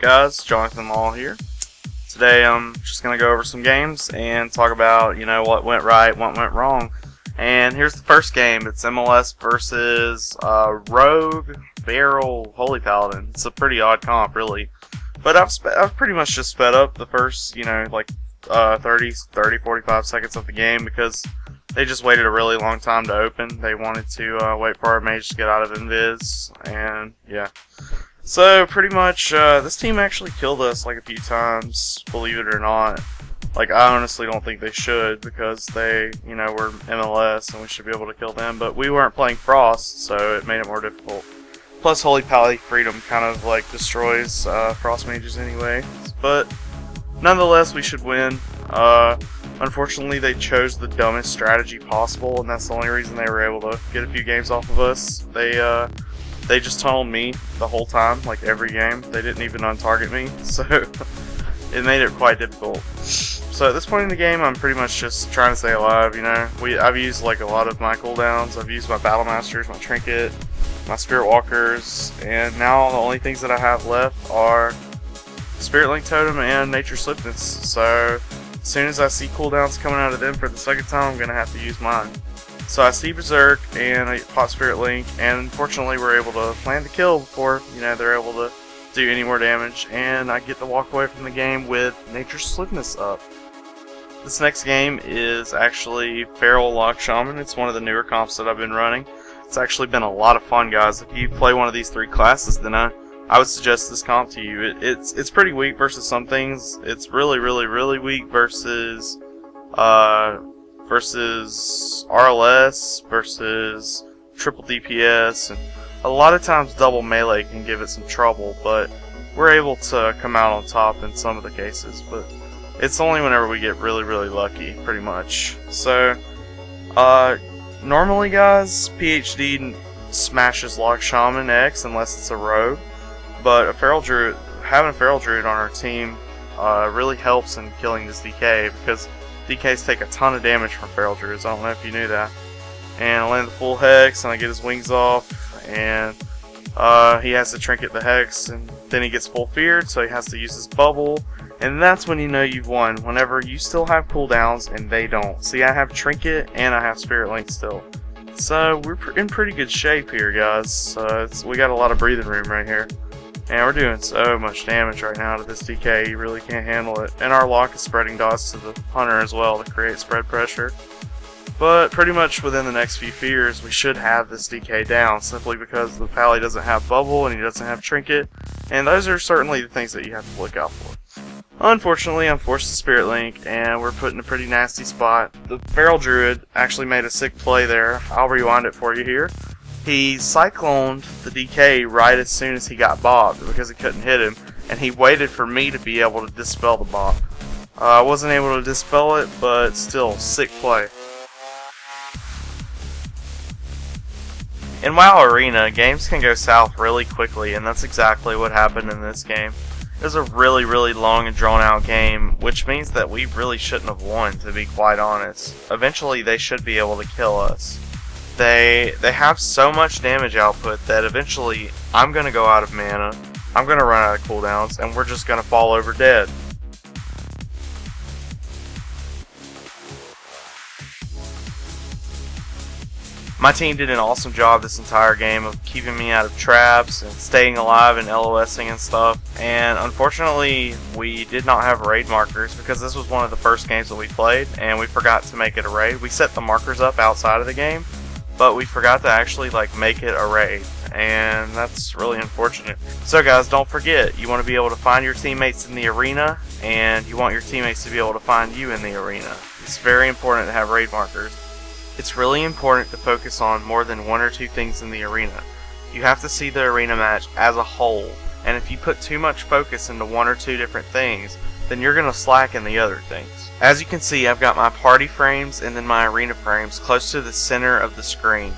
Guys, Jonathan Law here. Today I'm just going to go over some games and talk about, what went right, what went wrong. And here's the first game. It's MLS versus Rogue, Barrel, Holy Paladin. It's a pretty odd comp, really. But I've pretty much just sped up the first, 30, 45 seconds of the game because they just waited a really long time to open. They wanted to wait for our mage to get out of invis, and yeah. So pretty much, this team actually killed us like a few times, believe it or not. Like, I honestly don't think they should because they, were MLS and we should be able to kill them. But we weren't playing Frost, so it made it more difficult. Plus, Holy Pally Freedom kind of like destroys Frost mages anyway. But nonetheless, we should win. Unfortunately, they chose the dumbest strategy possible, and that's the only reason they were able to get a few games off of us. They just tunneled me the whole time, like every game. They didn't even untarget me, so it made it quite difficult. So at this point in the game, I'm pretty much just trying to stay alive. I've used like a lot of my cooldowns. I've used my Battle Masters, my Trinket, my Spirit Walkers, and now the only things that I have left are Spirit Link Totem and Nature Swiftness. So as soon as I see cooldowns coming out of them for the second time, I'm gonna have to use mine. So I see Berserk and I pop Spirit Link, and unfortunately we're able to land the kill before they're able to do any more damage, and I get to walk away from the game with Nature Swiftness up. This next game is actually Feral Lock Shaman. It's one of the newer comps that I've been running. It's actually been a lot of fun, guys. If you play one of these three classes, then I would suggest this comp to you. It's pretty weak versus some things. It's really weak versus RLS, versus triple DPS, and a lot of times double melee can give it some trouble, but we're able to come out on top in some of the cases, but it's only whenever we get really lucky, pretty much. So, normally guys, PhD smashes Lock Shaman X unless it's a rogue, but having a Feral Druid on our team really helps in killing this DK, because DKs take a ton of damage from Feral Druids. I don't know if you knew that. And I land the full Hex, and I get his wings off, and he has to Trinket the Hex, and then he gets full feared, so he has to use his bubble, and that's when you know you've won, whenever you still have cooldowns and they don't. See, I have Trinket and I have Spirit Link still. So we're in pretty good shape here, guys. We got a lot of breathing room right here. And we're doing so much damage right now to this DK, you really can't handle it. And our lock is spreading dots to the hunter as well to create spread pressure. But pretty much within the next few fears, we should have this DK down, simply because the Pally doesn't have bubble and he doesn't have Trinket. And those are certainly the things that you have to look out for. Unfortunately, I'm forced to Spirit Link, and we're put in a pretty nasty spot. The Feral Druid actually made a sick play there. I'll rewind it for you here. He cycloned the DK right as soon as he got bobbed because he couldn't hit him, and he waited for me to be able to dispel the bob. I wasn't able to dispel it, but still, sick play. In WoW Arena, games can go south really quickly, and that's exactly what happened in this game. It was a really long and drawn out game, which means that we really shouldn't have won, to be quite honest. Eventually they should be able to kill us. They have so much damage output that eventually I'm going to go out of mana, I'm going to run out of cooldowns, and we're just going to fall over dead. My team did an awesome job this entire game of keeping me out of traps and staying alive and LOSing and stuff, and unfortunately we did not have raid markers because this was one of the first games that we played and we forgot to make it a raid. We set the markers up outside of the game, but we forgot to actually make it a raid, and that's really unfortunate. So guys, don't forget, you want to be able to find your teammates in the arena, and you want your teammates to be able to find you in the arena. It's very important to have raid markers. It's really important to focus on more than one or two things in the arena. You have to see the arena match as a whole, and if you put too much focus into one or two different things, then you're going to slack in the other things. As you can see, I've got my party frames and then my arena frames close to the center of the screen.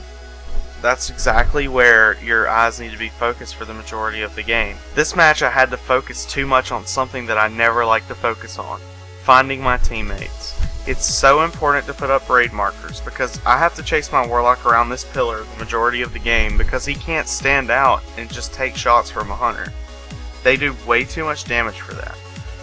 That's exactly where your eyes need to be focused for the majority of the game. This match I had to focus too much on something that I never like to focus on: finding my teammates. It's so important to put up raid markers because I have to chase my warlock around this pillar the majority of the game because he can't stand out and just take shots from a hunter. they do way too much damage for that.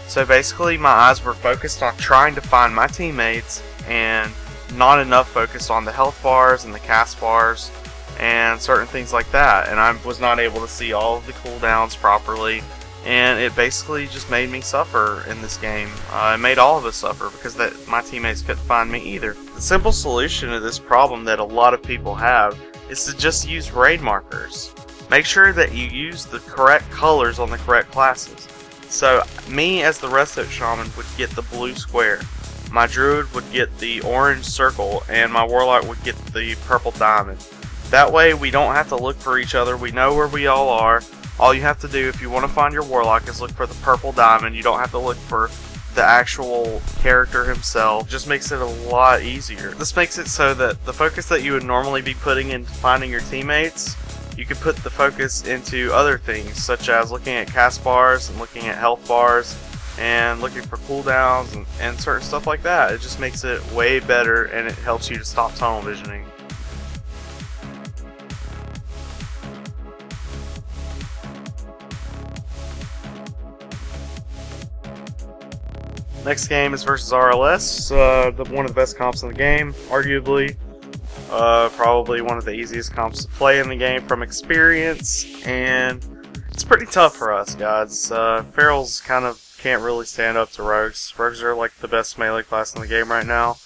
So basically my eyes were focused on trying to find my teammates and not enough focused on the health bars and the cast bars and certain things like that, and I was not able to see all of the cooldowns properly, and it basically just made me suffer in this game. It made all of us suffer because my teammates couldn't find me either. The simple solution to this problem that a lot of people have is to just use raid markers. Make sure that you use the correct colors on the correct classes. So me as the Resto Shaman would get the blue square, my Druid would get the orange circle, and my Warlock would get the purple diamond. That way we don't have to look for each other, we know where we all are. All you have to do if you want to find your Warlock is look for the purple diamond. You don't have to look for the actual character himself. Just makes it a lot easier. This makes it so that the focus that you would normally be putting into finding your teammates, you could put the focus into other things, such as looking at cast bars and looking at health bars and looking for cooldowns and certain stuff like that. It just makes it way better, and it helps you to stop tunnel visioning. Next game is versus RLS, one of the best comps in the game, arguably. Probably one of the easiest comps to play in the game from experience, and it's pretty tough for us, guys. Ferals kind of can't really stand up to rogues. Rogues are like the best melee class in the game right now.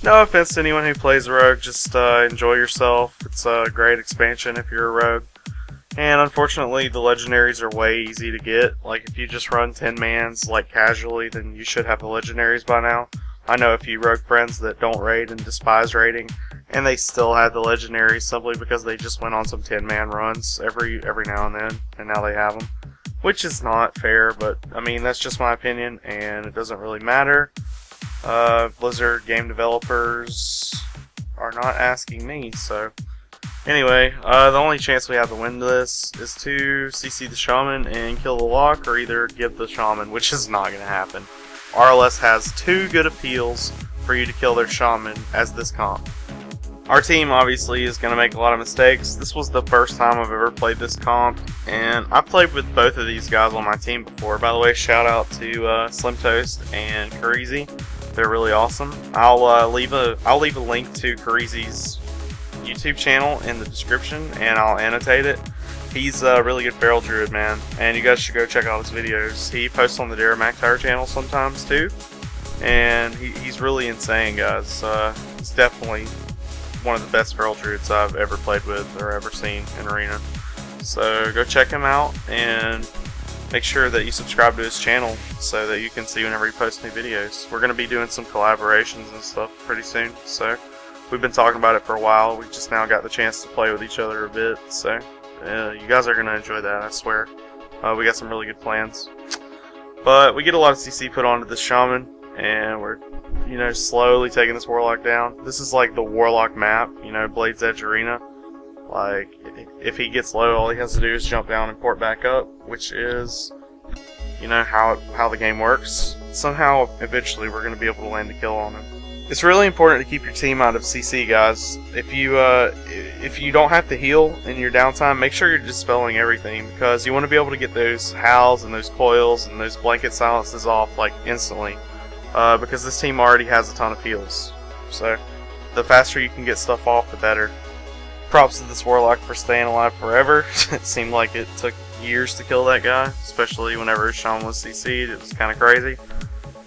No offense to anyone who plays rogue, just enjoy yourself. It's a great expansion if you're a rogue. And unfortunately, the legendaries are way easy to get. Like, if you just run 10 mans like casually, then you should have the legendaries by now. I know a few rogue friends that don't raid and despise raiding, and they still have the legendaries simply because they just went on some 10-man runs every now and then, and now they have them. Which is not fair, but I mean, that's just my opinion, and it doesn't really matter. Blizzard game developers are not asking me, so... Anyway, the only chance we have to win this is to CC the Shaman and kill the lock, or either give the Shaman, which is not going to happen. RLS has two good appeals for you to kill their Shaman as this comp. Our team obviously is going to make a lot of mistakes. This was the first time I've ever played this comp, and I played with both of these guys on my team before. By the way, shout out to Slim Toast and Karizi. They're really awesome. I'll leave a link to Karizi's YouTube channel in the description, and I'll annotate it. He's a really good feral druid, man, and you guys should go check out his videos. He posts on the DarrenMcIntyre channel sometimes too, and he's really insane, guys. He's definitely one of the best feral druids I've ever played with or ever seen in Arena. So go check him out, and make sure that you subscribe to his channel so that you can see whenever he posts new videos. We're going to be doing some collaborations and stuff pretty soon, so we've been talking about it for a while. We just now got the chance to play with each other a bit, so you guys are going to enjoy that, I swear. We got some really good plans. But we get a lot of CC put onto this Shaman, and we're, slowly taking this Warlock down. This is like the Warlock map, Blade's Edge Arena. Like, if he gets low, all he has to do is jump down and port back up, which is, how the game works. Somehow, eventually, we're going to be able to land a kill on him. It's really important to keep your team out of CC, guys. If you don't have to heal in your downtime, make sure you're dispelling everything, because you want to be able to get those howls and those coils and those blanket silences off like instantly, because this team already has a ton of heals. So the faster you can get stuff off, the better. Props to this Warlock for staying alive forever. It seemed like it took years to kill that guy, especially whenever Shaman was CC'd. It was kind of crazy.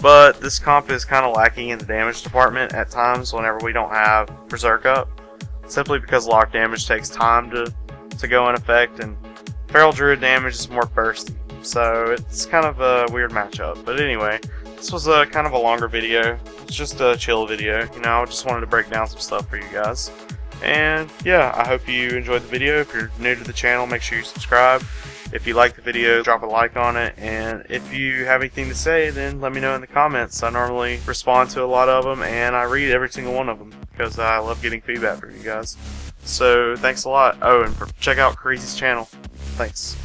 But this comp is kind of lacking in the damage department at times whenever we don't have Berserk up, simply because lock damage takes time to go in effect, and Feral Druid damage is more bursty, so it's kind of a weird matchup. But anyway, this was a kind of a longer video. It's just a chill video, I just wanted to break down some stuff for you guys. And yeah, I hope you enjoyed the video. If you're new to the channel, make sure you subscribe. If you like the video, drop a like on it, and if you have anything to say, then let me know in the comments. I normally respond to a lot of them, and I read every single one of them, because I love getting feedback from you guys. So, thanks a lot. Oh, and check out Karizi's channel. Thanks.